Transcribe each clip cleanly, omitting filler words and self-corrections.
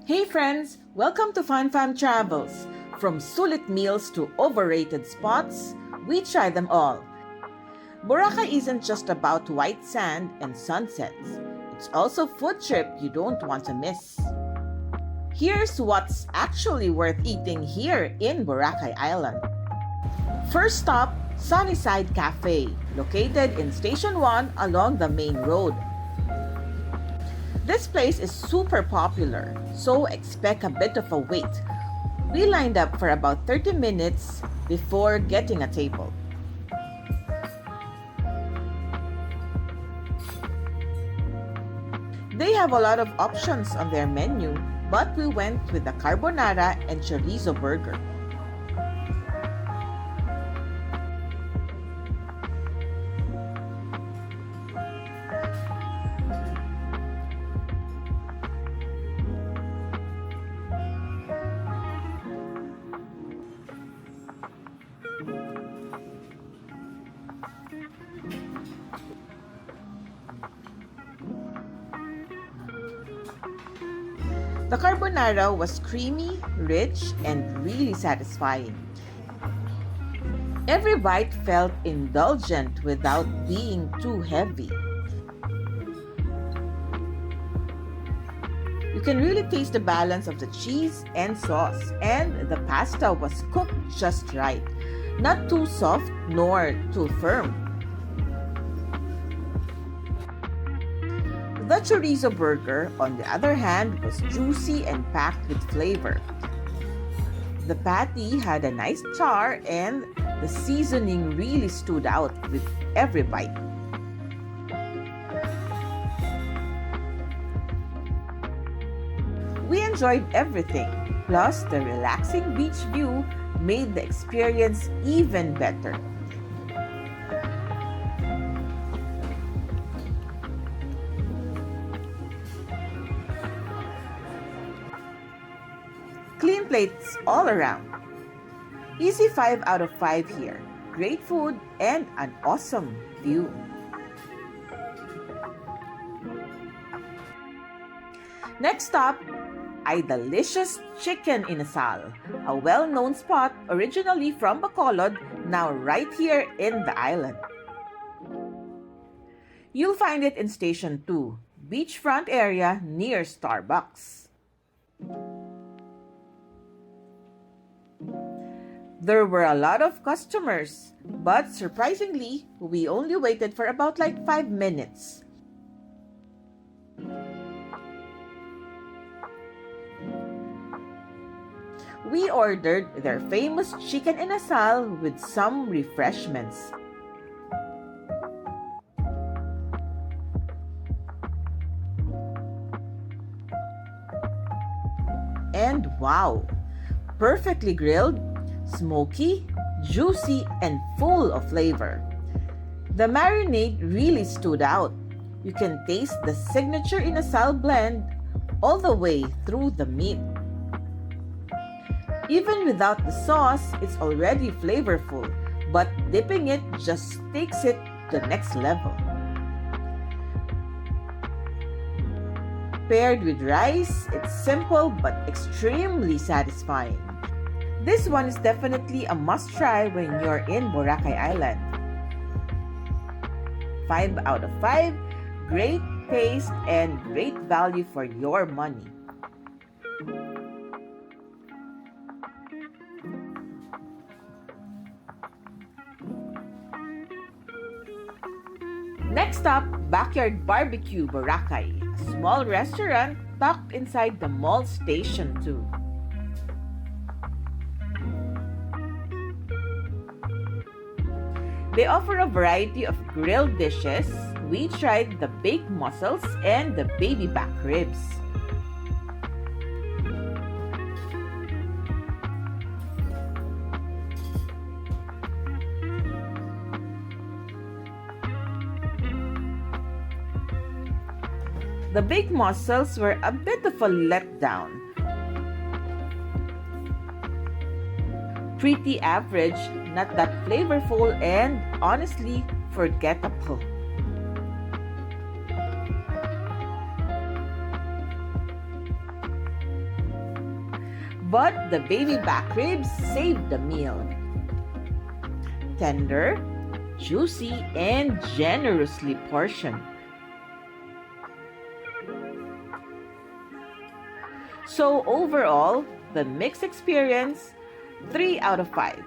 Hey friends! Welcome to Fun Fam Travels. From sulit meals to overrated spots, we try them all. Boracay isn't just about white sand and sunsets. It's also a food trip you don't want to miss. Here's what's actually worth eating here in Boracay Island. First stop, Sunnyside Cafe, located in Station 1 along the main road. This place is super popular, so expect a bit of a wait. We lined up for about 30 minutes before getting a table. They have a lot of options on their menu, but we went with the carbonara and chorizo burger. The carbonara was creamy, rich, and really satisfying. Every bite felt indulgent without being too heavy. You can really taste the balance of the cheese and sauce, and the pasta was cooked just right, not too soft nor too firm. The chorizo burger, on the other hand, was juicy and packed with flavor. The patty had a nice char and the seasoning really stood out with every bite. We enjoyed everything, plus the relaxing beach view made the experience even better. Clean plates all around. Easy 5 out of 5 here. Great food and an awesome view. Next stop, ay delicious chicken inasal, a well-known spot originally from Bacolod, now right here in the island. You'll find it in Station 2, beachfront area near Starbucks. There were a lot of customers, but surprisingly, we only waited for about 5 minutes. We ordered their famous chicken inasal with some refreshments. And wow! Perfectly grilled, smoky, juicy, and full of flavor. The marinade really stood out. You can taste the signature inasal blend all the way through the meat. Even without the sauce, it's already flavorful, but dipping it just takes it to the next level. Paired with rice, it's simple but extremely satisfying. This one is definitely a must-try when you're in Boracay Island. 5 out of 5, great taste and great value for your money. Next up, Backyard Barbecue Boracay, a small restaurant tucked inside the mall Station 2. They offer a variety of grilled dishes. We tried the baked mussels and the baby back ribs. The baked mussels were a bit of a letdown. Pretty average, not that flavorful and honestly forgettable. But the baby back ribs saved the meal. Tender, juicy, and generously portioned. So overall, the mixed experience, 3 out of 5.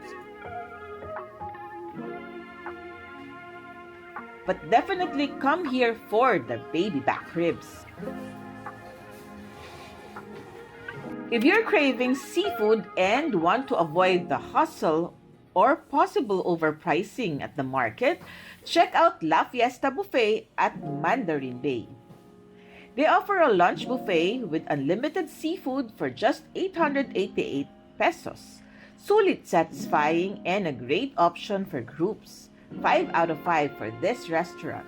But definitely come here for the baby back ribs. If you're craving seafood and want to avoid the hustle or possible overpricing at the market, check out La Fiesta Buffet at Mandarin Bay. They offer a lunch buffet with unlimited seafood for just 888 pesos. Sulit satisfying and a great option for groups. 5 out of 5 for this restaurant.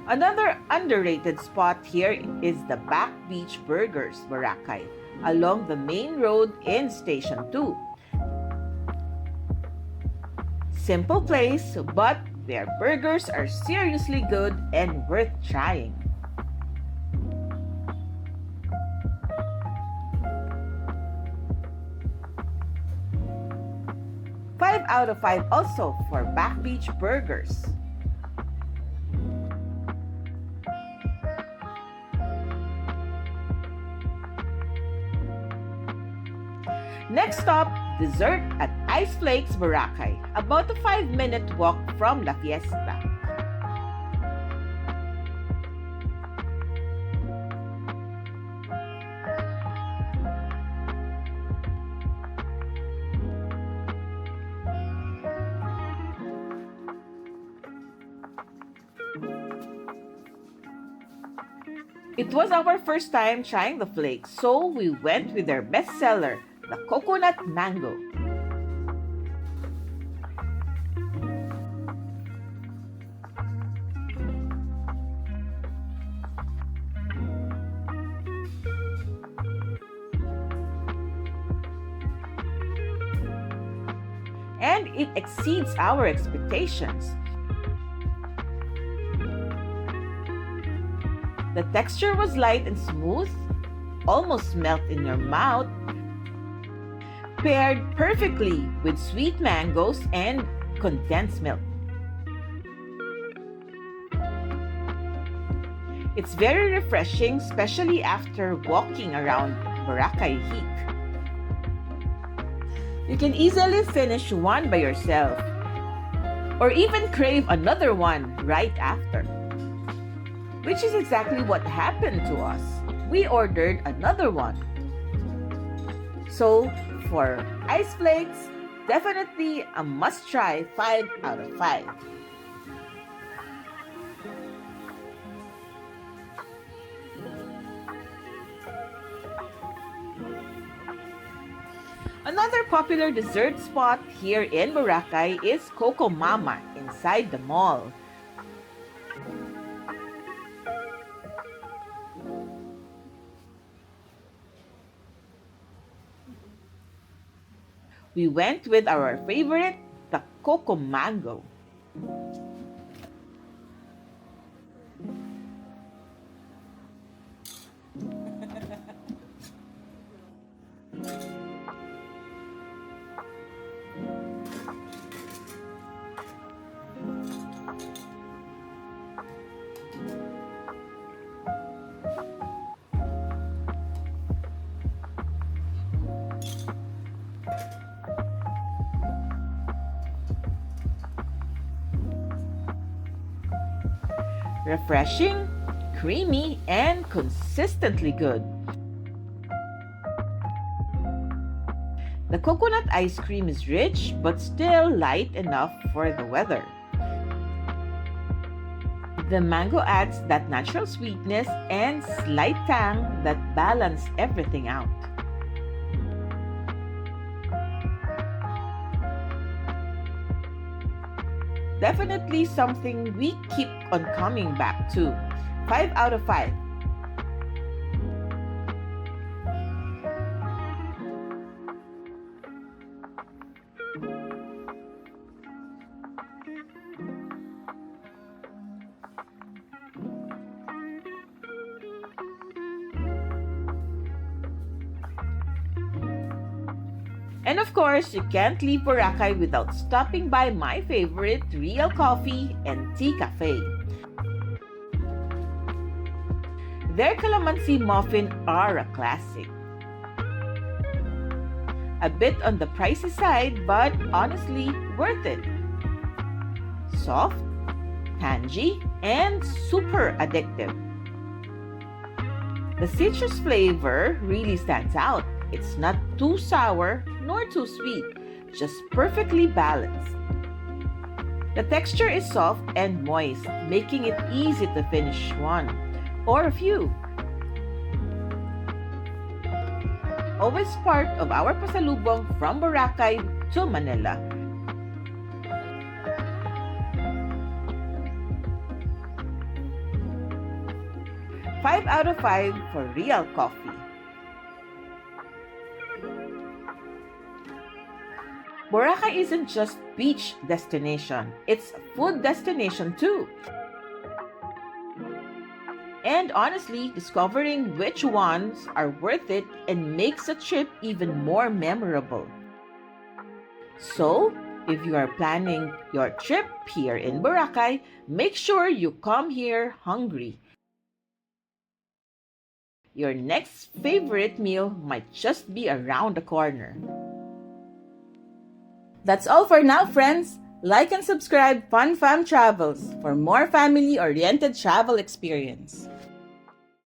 Another underrated spot here is the Back Beach Burgers, Boracay, along the main road in Station 2. Simple place, but their burgers are seriously good and worth trying. 5 out of 5 also for Back Beach Burgers. Next stop, dessert at Ice Flakes Boracay, about a 5-minute walk from La Fiesta. It was our first time trying the flakes, so we went with their bestseller, the coconut mango. And it exceeds our expectations. The texture was light and smooth, almost melt in your mouth, paired perfectly with sweet mangoes and condensed milk. It's very refreshing, especially after walking around Boracay Heat. You can easily finish one by yourself, or even crave another one right after. Which is exactly what happened to us. We ordered another one. So, for Ice Flakes, definitely a must-try 5 out of 5. Another popular dessert spot here in Boracay is Coco Mama inside the mall. We went with our favorite, the Coco Mango. Refreshing, creamy, and consistently good. The coconut ice cream is rich but still light enough for the weather. The mango adds that natural sweetness and slight tang that balance everything out. Definitely something we keep on coming back to. 5 out of 5. And of course, you can't leave Boracay without stopping by my favorite Real Coffee and Tea Cafe. Their calamansi muffin are a classic. A bit on the pricey side, but honestly worth it. Soft, tangy, and super addictive. The citrus flavor really stands out. It's not too sour nor too sweet, just perfectly balanced. The texture is soft and moist, making it easy to finish one or a few. Always part of our pasalubong from Boracay to Manila. Five out of 5 for Real Coffee. Boracay isn't just beach destination, it's a food destination too. And honestly, discovering which ones are worth it and makes a trip even more memorable. So, if you are planning your trip here in Boracay, make sure you come here hungry. Your next favorite meal might just be around the corner. That's all for now, friends. Like and subscribe Fun Fam Travels for more family-oriented travel experience.